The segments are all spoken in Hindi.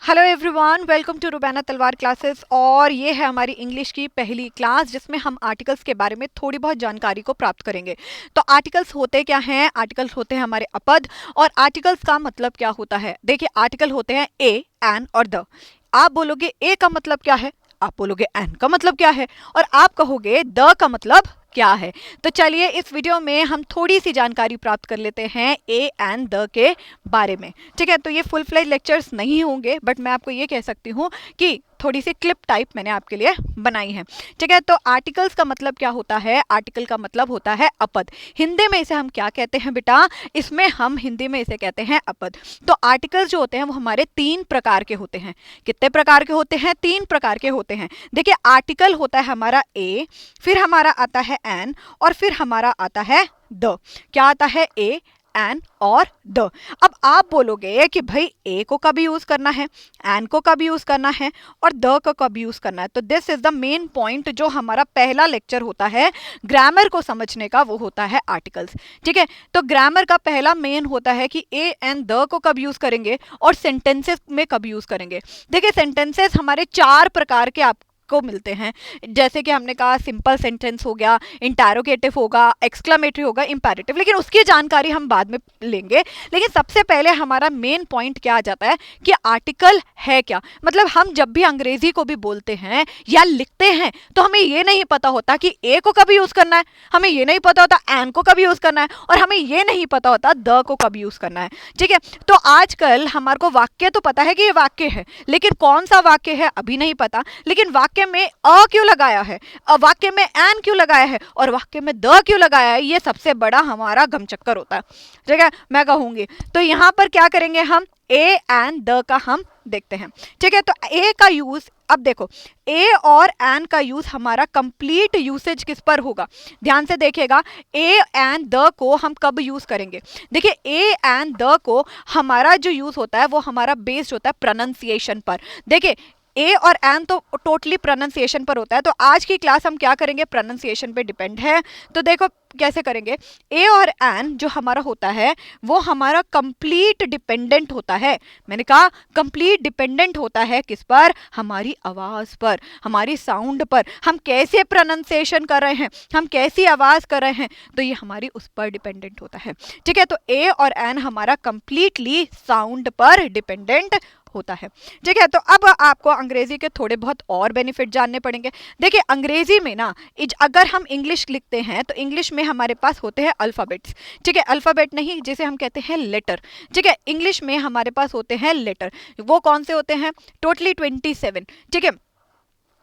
हेलो एवरीवन, वेलकम टू रुबैना तलवार क्लासेस। और ये है हमारी इंग्लिश की पहली क्लास जिसमें हम आर्टिकल्स के बारे में थोड़ी बहुत जानकारी को प्राप्त करेंगे। तो आर्टिकल्स होते क्या हैं? आर्टिकल्स होते हैं हमारे अपद। और आर्टिकल्स का मतलब क्या होता है? देखिए, आर्टिकल होते हैं ए, एन और द। आप बोलोगे ए का मतलब क्या है, आप बोलोगे एन का मतलब क्या है, और आप कहोगे द का मतलब क्या है। तो चलिए इस वीडियो में हम थोड़ी सी जानकारी प्राप्त कर लेते हैं ए एंड द के बारे में। ठीक है, तो ये फुल फ्लेज लेक्चर्स नहीं होंगे, बट मैं आपको ये कह सकती हूँ कि थोड़ी सी क्लिप टाइप मैंने आपके लिए बनाई है। ठीक है, तो आर्टिकल्स का मतलब क्या होता है? आर्टिकल का मतलब होता है अपद। हिंदी में इसे हम क्या कहते हैं बेटा? इसमें हम हिंदी में इसे कहते हैं अपद। तो आर्टिकल्स जो होते हैं वो हमारे 3 प्रकार के होते हैं। कितने प्रकार के होते हैं? 3 प्रकार के होते हैं। देखिए, आर्टिकल होता है हमारा ए, फिर हमारा आता है एन, और फिर हमारा आता है द। क्या आता है? ए, एन और द। अब आप बोलोगे कि भाई ए को कब यूज करना है, एन को कब यूज करना है, और द को कब यूज करना है। तो this is the main point जो हमारा पहला लेक्चर होता है ग्रामर को समझने का, वो होता है आर्टिकल्स। ठीक है, तो ग्रामर का पहला मेन होता है कि ए एंड द को कब यूज करेंगे और सेंटेंसेस में कब यूज करेंगे। देखिए, सेंटेंसेस हमारे 4 प्रकार के आप को मिलते हैं। जैसे कि हमने कहा, सिंपल सेंटेंस हो गया, इंटैरोगेटिव होगा, एक्सक्लेमेटरी होगा, इंपेरेटिव, लेकिन उसकी जानकारी हम बाद में लेंगे। लेकिन सबसे पहले हमारा मेन पॉइंट क्या आ जाता है कि आर्टिकल है क्या। मतलब हम जब भी अंग्रेजी को भी बोलते हैं या लिखते हैं तो हमें ये नहीं पता होता कि ए को कब यूज करना है, हमें ये नहीं पता होता एन को कब यूज करना है, और हमें ये नहीं पता होता द को कब यूज करना है। ठीक है, तो आजकल हमारे को वाक्य तो पता है कि ये वाक्य है, लेकिन कौन सा वाक्य है अभी नहीं पता। लेकिन वाक्य में अ क्यों लगाया है, वाक्य में एन क्यों लगाया है, और वाक्य में द क्यों लगाया है, ये सबसे बड़ा हमारा गमचक्कर होता है। ठीक है, मैं कहूंगी तो यहां पर क्या करेंगे, हम ए एंड द का हम देखते हैं। ठीक है, तो ए का यूज, अब देखो, ए और एन का यूज हमारा कंप्लीट यूसेज किस पर होगा? ध्यान से देखिएगा, ए एंड द को हम कब यूज करेंगे। देखिए, ए एंड द को हमारा जो यूज होता है वो हमारा बेस्ड होता है प्रोनाउंसिएशन पर। देखिए, ए और एन तो टोटली प्रोनाउंसिएशन पर होता है, तो आज की क्लास हम क्या करेंगे? प्रोनाउंसिएशन पे डिपेंड है। तो देखो कैसे करेंगे। ए और एन जो हमारा होता है वो हमारा कंप्लीट डिपेंडेंट होता है। मैंने कहा कंप्लीट डिपेंडेंट होता है किस पर? हमारी आवाज पर, हमारी साउंड पर। हम कैसे प्रोनाउंसिएशन कर रहे हैं, हम कैसी आवाज कर रहे हैं, तो ये हमारी उस पर डिपेंडेंट होता है। ठीक है, तो ए और एन हमारा कंप्लीटली साउंड पर डिपेंडेंट होता है। ठीक है, तो अब आपको अंग्रेजी के थोड़े बहुत और बेनिफिट जानने पड़ेंगे। देखिए, अंग्रेजी में ना, अगर हम इंग्लिश लिखते हैं तो इंग्लिश में हमारे पास होते हैं अल्फाबेट्स। ठीक है, अल्फाबेट नहीं, जिसे हम कहते हैं लेटर। ठीक है, इंग्लिश में हमारे पास होते हैं लेटर। वो कौन से होते हैं? टोटली 27। ठीक है,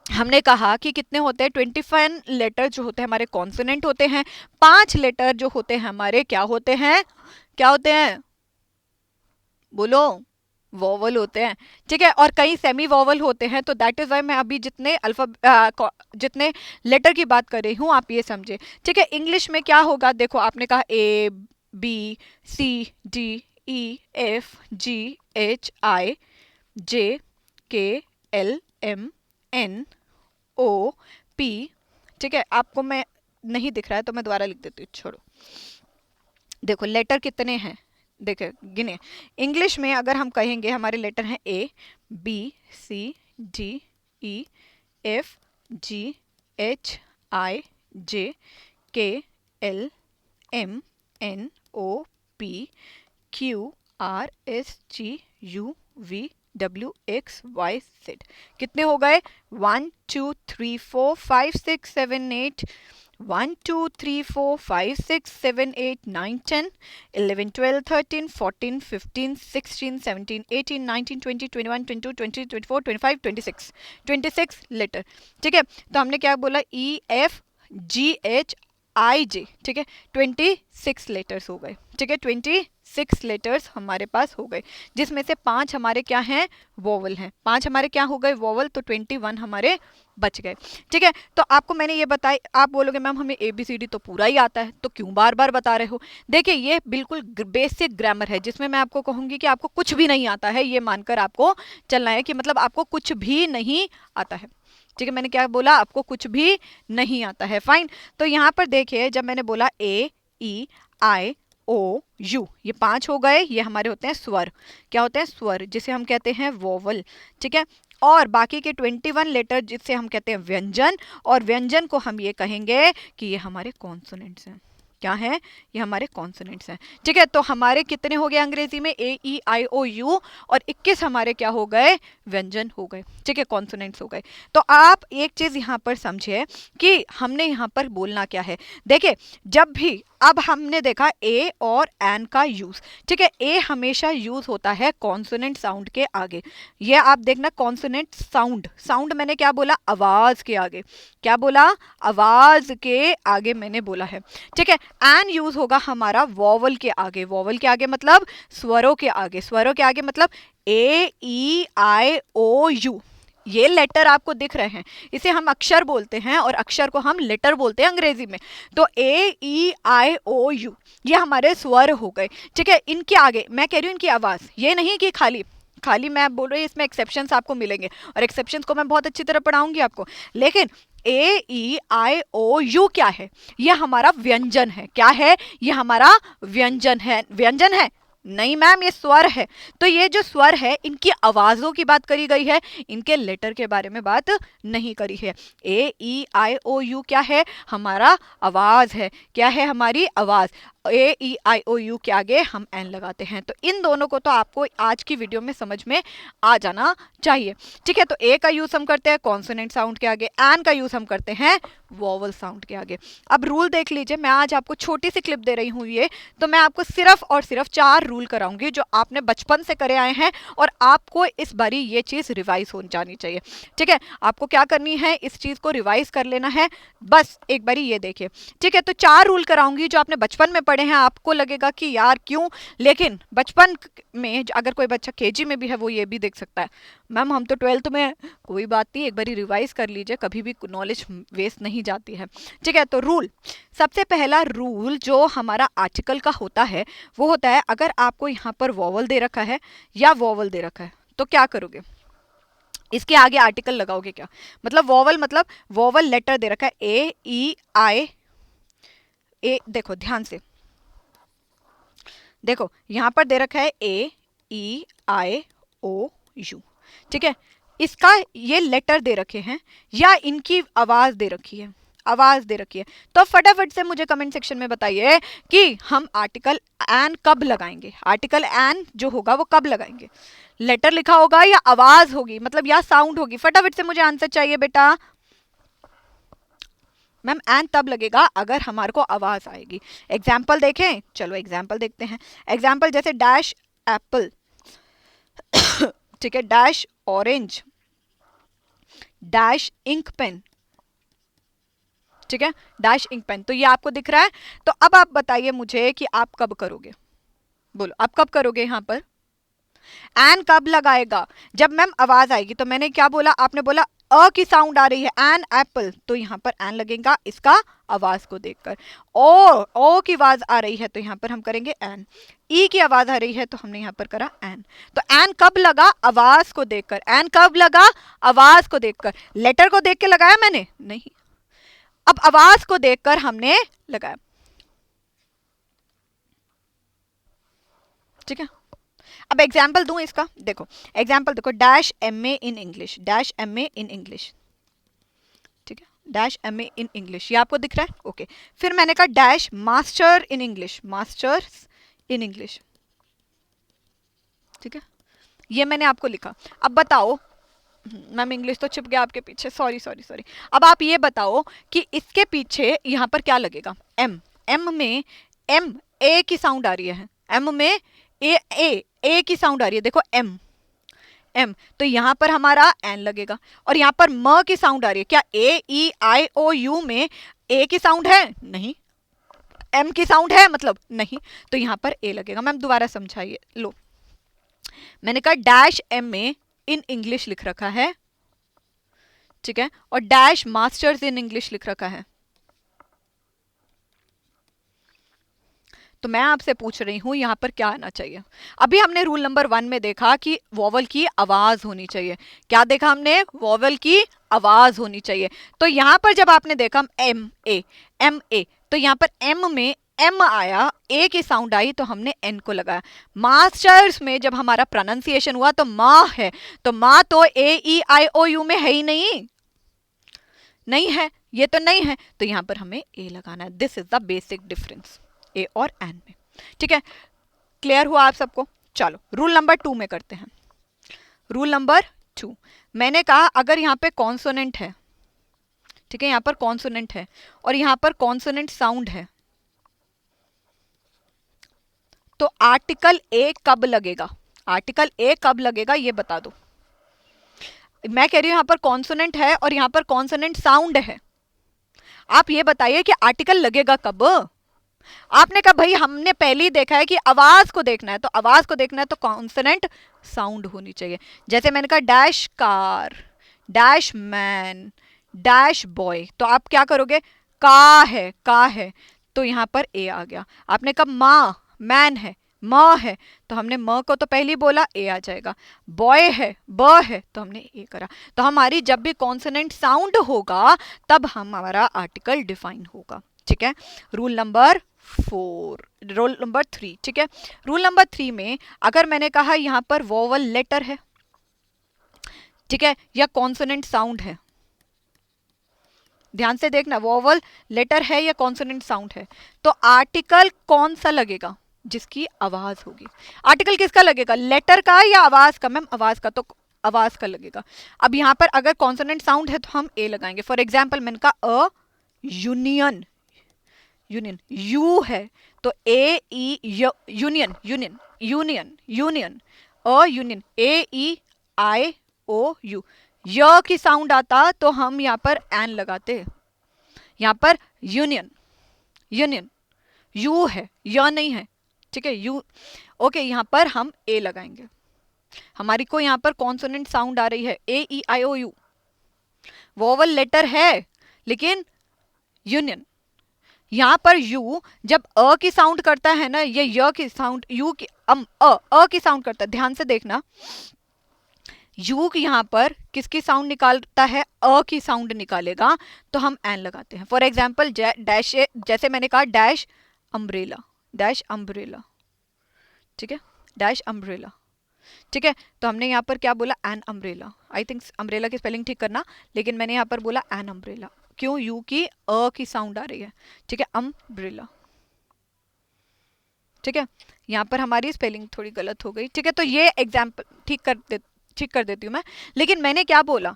हमने कहा कि कितने होते हैं? 25 लेटर जो होते हैं हमारे कॉन्सोनेंट होते हैं। 5 लेटर जो होते हैं हमारे क्या होते हैं? क्या होते हैं? बोलो। वॉवल होते हैं। ठीक है, और कई सेमी वॉवल होते हैं। तो दैट इज वाई मैं अभी जितने लेटर की बात कर रही हूँ, आप ये समझे। ठीक है, इंग्लिश में क्या होगा? देखो, आपने कहा A B C D E F G H I J K L M N O P. ठीक है, आपको मैं नहीं दिख रहा है तो मैं दोबारा लिख देती हूँ, छोड़ो। देखो लेटर कितने हैं, देखो गिने। इंग्लिश में अगर हम कहेंगे हमारे लेटर हैं A B C D E F G H I J K L M N O P Q R S G U V W X Y Z. कितने हो गए? 1 2 3 4 5 6 7 8 1 2 3 4 5 6 7 8 9 10 11 12 13 14 15 16 17 18 19 20 21 22 23 24 25 26 26 लेटर। ठीक है, तो हमने क्या बोला? E F G H I J. ठीक है, 26 लेटर्स हो गए। ठीक है, 26 लेटर्स हमारे पास हो गए, जिसमें से 5 हमारे क्या हैं? वोवल हैं। 5 हमारे क्या हो गए? वोवल। तो 21 हमारे बच गए। ठीक है, तो आपको मैंने ये बताई। आप बोलोगे मैम हमें ABCD तो पूरा ही आता है, तो क्यों बार बार बता रहे हो? देखिए, ये बिल्कुल बेसिक ग्रामर है, जिसमें मैं आपको कहूंगी कि आपको कुछ भी नहीं आता है, ये मानकर आपको चलना है कि मतलब आपको कुछ भी नहीं आता है। ठीक है, मैंने क्या बोला? आपको कुछ भी नहीं आता है। फाइन, तो यहाँ पर देखिए, जब मैंने बोला ए ई आई ओ यू, ये 5 हो गए, ये हमारे होते हैं स्वर। क्या होते हैं? स्वर, जिसे हम कहते हैं वोवल। ठीक है, और बाकी के 21 लेटर जिससे हम कहते हैं व्यंजन, और व्यंजन को हम ये कहेंगे कि ये हमारे कॉन्सोनेंट्स हैं। क्या है? ये हमारे कॉन्सोनेंट्स हैं। ठीक है, तो हमारे कितने हो गए अंग्रेजी में? ए ई आई ओ यू, और 21 हमारे क्या हो गए? व्यंजन हो गए। ठीक है, कॉन्सोनेंट्स हो गए। तो आप एक चीज यहाँ पर समझिए कि हमने यहाँ पर बोलना क्या है। देखिए, जब भी अब हमने देखा ए और एन का यूज। ठीक है, ए हमेशा यूज होता है कॉन्सोनेंट साउंड के आगे। ये आप देखना, कॉन्सोनेंट साउंड, साउंड मैंने क्या बोला? आवाज के आगे। क्या बोला? आवाज के आगे मैंने बोला है। ठीक है, एन यूज होगा हमारा वॉवल के आगे। वॉवल के आगे मतलब स्वरों के आगे। स्वरों के आगे मतलब ए ई आई ओ यू, ये लेटर आपको दिख रहे हैं, इसे हम अक्षर बोलते हैं और अक्षर को हम लेटर बोलते हैं अंग्रेजी में। तो A E I O you ये हमारे स्वर हो गए। ठीक है, इनके आगे मैं कह रही हूँ इनकी आवाज, ये नहीं कि खाली खाली मैं बोल रही हूँ, इसमें एक्सेप्शंस आपको मिलेंगे और एक्सेप्शंस को मैं बहुत अच्छी तरह पढ़ाऊंगी आपको। लेकिन ए ई आई ओ यू क्या है? ये हमारा व्यंजन है। क्या है? ये हमारा व्यंजन है। व्यंजन है? नहीं मैम, ये स्वर है। तो ये जो स्वर है, इनकी आवाजों की बात करी गई है, इनके लेटर के बारे में बात नहीं करी है। ए ई आई ओ यू क्या है? हमारा आवाज है। क्या है? हमारी आवाज। ए ई आई ओ यू के आगे हम एन लगाते हैं। तो इन दोनों को तो आपको आज की वीडियो में समझ में आ जाना चाहिए। ठीक है, तो ए का यूज हम करते हैं कॉन्सोनेंट साउंड के आगे, एन का यूज हम करते हैं वोवल साउंड के आगे। अब रूल देख लीजिए, मैं आज आपको छोटी सी क्लिप दे रही हूँ ये, तो मैं आपको सिर्फ और सिर्फ 4 रूल कराऊंगी जो आपने बचपन से करे आए हैं, और आपको इस बारी ये चीज रिवाइज हो जानी चाहिए। ठीक है, आपको क्या करनी है? इस चीज को रिवाइज कर लेना है, बस एक बारी ये देखिए। ठीक है, तो 4 रूल कराऊंगी जो आपने बचपन में पढ़े हैं। आपको लगेगा कि यार क्यों, लेकिन बचपन में अगर कोई बच्चा केजी में भी है वो ये भी देख सकता है, मैम हम तो 12th में हैं। कोई बात नहीं, एक बारी रिवाइज कर लीजिए, कभी भी नॉलेज वेस्ट नहीं जाती है। ठीक है, तो रूल, सबसे पहला रूल जो हमारा आर्टिकल का होता है वो होता है, अगर आपको यहाँ पर वोवल दे रखा है या वोवल दे रखा है तो क्या करोगे? इसके आगे आर्टिकल लगाओगे क्या? मतलब वोवल, मतलब वोवल लेटर दे रखा है ए ई आई ए, देखो ध्यान से देखो, यहां पर दे रखा है ए ई आई ओ यू। ठीक है, इसका ये लेटर दे रखे हैं या इनकी आवाज दे रखी है? आवाज दे रखी है। तो फटाफट से मुझे कमेंट सेक्शन में बताइए कि हम आर्टिकल एन कब लगाएंगे? आर्टिकल एन जो होगा वो कब लगाएंगे? लेटर लिखा होगा या आवाज होगी, मतलब या साउंड होगी? फटाफट से मुझे आंसर चाहिए बेटा। मैम एन तब लगेगा अगर हमारे को आवाज आएगी। एग्जाम्पल देखें, चलो एग्जाम्पल देखते हैं। एग्जाम्पल जैसे डैश एप्पल, ठीक है, dash orange, dash ink pen. ठीक है, डैश इंक पेन, तो ये आपको दिख रहा है। तो अब आप बताइए मुझे कि आप कब करोगे? बोलो, आप कब करोगे? यहां पर एन कब लगाएगा? जब मैम आवाज आएगी। तो मैंने क्या बोला? आपने बोला अ की साउंड आ रही है, एन एप्पल, तो यहाँ पर एन लगेगा इसका आवाज को देखकर। ओ की आवाज आ रही है तो यहाँ पर हम करेंगे एन। ई की आवाज आ रही है तो हमने यहाँ पर करा एन। तो एन कब लगा? आवाज को देखकर। एन कब लगा? आवाज को देखकर। लेटर को देख के लगाया मैंने? नहीं, अब आवाज को देखकर हमने लगाया। ठीक है, अब एग्जाम्पल दूं इसका, देखो एग्जाम्पल देखो, dash M A in English, dash M A in English. ठीक है, dash M A in English, ये आपको दिख रहा है? ओके, फिर मैंने कहा dash master in English, masters in English. ठीक है, ये मैंने आपको लिखा। अब बताओ, मैम इंग्लिश तो छिप गया आपके पीछे, सॉरी सॉरी सॉरी। अब आप ये बताओ कि इसके पीछे यहाँ पर क्या लगेगा? एम। एम में एम, ए की साउंड आ रही है, एम में ए की साउंड आ रही है, देखो एम एम, तो यहां पर हमारा एन लगेगा। और यहां पर म की साउंड आ रही है, क्या ए ई आई ओ यू में ए की साउंड है? नहीं। एम की साउंड है? मतलब नहीं, तो यहां पर ए लगेगा। मैम दोबारा समझाइए। लो, मैंने कहा डैश एम में इन इंग्लिश लिख रखा है, ठीक है, और डैश मास्टर्स इन इंग्लिश लिख रखा है। तो मैं आपसे पूछ रही हूं यहां पर क्या आना चाहिए? अभी हमने रूल नंबर 1 में देखा कि वोवल की आवाज होनी चाहिए। क्या देखा हमने? वोवल की आवाज होनी चाहिए। तो यहां पर जब आपने देखा एम ए, तो यहां पर एम में एम आया, ए की साउंड आई तो हमने एन को लगाया। मास्टर्स में जब हमारा प्रोनाउंसिएशन हुआ तो माँ है, तो माँ तो A E I O you में है ही नहीं है, ये तो नहीं है, तो यहां पर हमें ए लगाना है। This is the basic difference a और एन में। ठीक है, क्लियर हुआ आप सबको? चलो रूल नंबर 2 में करते हैं। रूल नंबर 2, मैंने कहा अगर यहाँ पे कॉन्सोनेंट है, ठीक है, यहाँ पर कॉन्सोनेंट है और यहाँ पर कॉन्सोनेंट साउंड है, तो आर्टिकल ए कब लगेगा? आर्टिकल ए कब लगेगा ये बता दो। मैं कह रही हूं यहां पर कॉन्सोनेंट है और यहां पर कॉन्सोनेंट साउंड है, आप ये बताइए कि आर्टिकल लगेगा कब? आपने कहा भाई हमने पहले ही देखा है कि आवाज को देखना है, तो आवाज को देखना है तो कॉन्सोनेंट साउंड होनी चाहिए। जैसे मैंने कहा dash car, dash man, dash boy, तो आप क्या करोगे? का है तो यहां पर ए आ गया। आपने कहा माँ, मैन है, म है, तो हमने म को तो पहले ही बोला, ए आ जाएगा। बॉय है, ब है, तो हमने ए करा। तो हमारी जब भी कॉन्सोनेंट साउंड होगा तब हमारा आर्टिकल डिफाइन होगा। ठीक है, रूल नंबर 3। ठीक है, रूल नंबर 3 में अगर मैंने कहा यहां पर वोवल लेटर है, ठीक है, या कॉन्सोनेंट साउंड है, ध्यान से देखना, वोवल लेटर है या कॉन्सोनेंट साउंड है, तो आर्टिकल कौन सा लगेगा? जिसकी आवाज होगी। आर्टिकल किसका लगेगा? लेटर का या आवाज का? मैम आवाज का, तो आवाज का लगेगा। अब यहां पर अगर कॉन्सोनेंट साउंड है तो हम ए लगाएंगे। फॉर एग्जाम्पल मैंने कहा अ यूनियन, यूनियन यू है तो A E union, union union union, a union, A E I O U, य की साउंड आता तो हम यहाँ पर एन लगाते, यहाँ पर यूनियन, यूनियन यू है, य नहीं है, ठीक है, यू, ओके, यहाँ पर हम ए लगाएंगे। हमारी को यहाँ पर कॉन्सोनेंट साउंड आ रही है, ए E I O you, vowel letter है लेकिन यूनियन। यहाँ पर यू जब अ की साउंड करता है ना, ये य की साउंड, यू की अ की साउंड करता है, ध्यान से देखना, यू यहाँ पर किसकी साउंड निकालता है? अ की साउंड निकालेगा, तो हम एन लगाते हैं। फॉर एग्जाम्पल डैश, जैसे मैंने कहा डैश अम्ब्रेला, डैश अम्ब्रेला, ठीक है, डैश अम्ब्रेला, ठीक है, तो हमने यहाँ पर क्या बोला? An umbrella. I think umbrella की स्पेलिंग ठीक करना, लेकिन मैंने यहाँ पर बोला एन अम्ब्रेला। क्यों? यू की अ की साउंड आ रही है, ठीक है, अम्ब्रेला, ठीक है, यहाँ पर हमारी स्पेलिंग थोड़ी गलत हो गई, ठीक है, तो ये एग्जाम्पल ठीक कर देती हूँ मैं। लेकिन मैंने क्या बोला?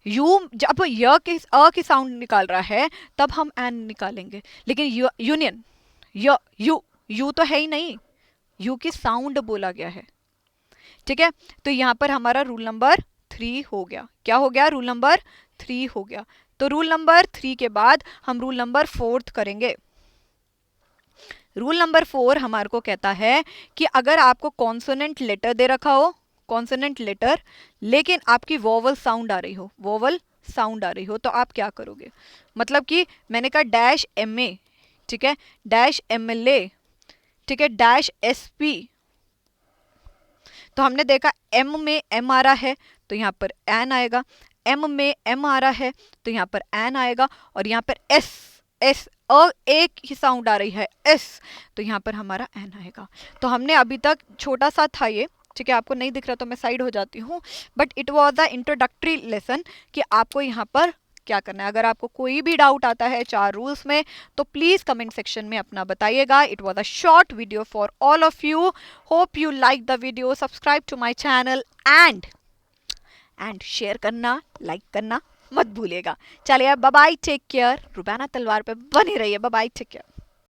यू जब य की अ की साउंड निकाल रहा है तब हम एन निकालेंगे, लेकिन यूनियन यू तो है ही नहीं, यू की साउंड बोला गया है, ठीक है, तो यहाँ पर हमारा रूल नंबर 3 हो गया। क्या हो गया? रूल नंबर 3 हो गया। तो रूल नंबर 3 के बाद हम रूल नंबर 4 करेंगे। रूल नंबर 4 हमारे को कहता है कि अगर आपको कॉन्सोनेंट लेटर दे रखा हो, कॉन्सोनेंट लेटर, लेकिन आपकी वोवल साउंड आ रही हो, वोवल साउंड आ रही हो, तो आप क्या करोगे? मतलब कि मैंने कहा डैश एम ए, ठीक है, डैश एम एल ए, ठीक है, डैश एस पी, तो हमने देखा एम में एम आ रहा है तो यहाँ पर एन आएगा, एम में एम आ रहा है तो यहाँ पर एन आएगा, और यहाँ पर एस एक ही साउंड आ रही है एस, तो यहाँ पर हमारा एन आएगा। तो हमने अभी तक छोटा सा था ये, ठीक है, आपको नहीं दिख रहा तो मैं साइड हो जाती हूँ, but it was the introductory lesson कि आपको यहाँ पर क्या करना है। अगर आपको कोई भी डाउट आता है 4 रूल्स में तो प्लीज कमेंट सेक्शन में अपना बताइएगा। It was a short video for all of you, hope you like the video, subscribe to my channel and share करना, लाइक करना मत भूलिएगा। चलिए bye bye, take care, Rubaina Talwar पे बने रहिए, बाय बाय, टेक केयर।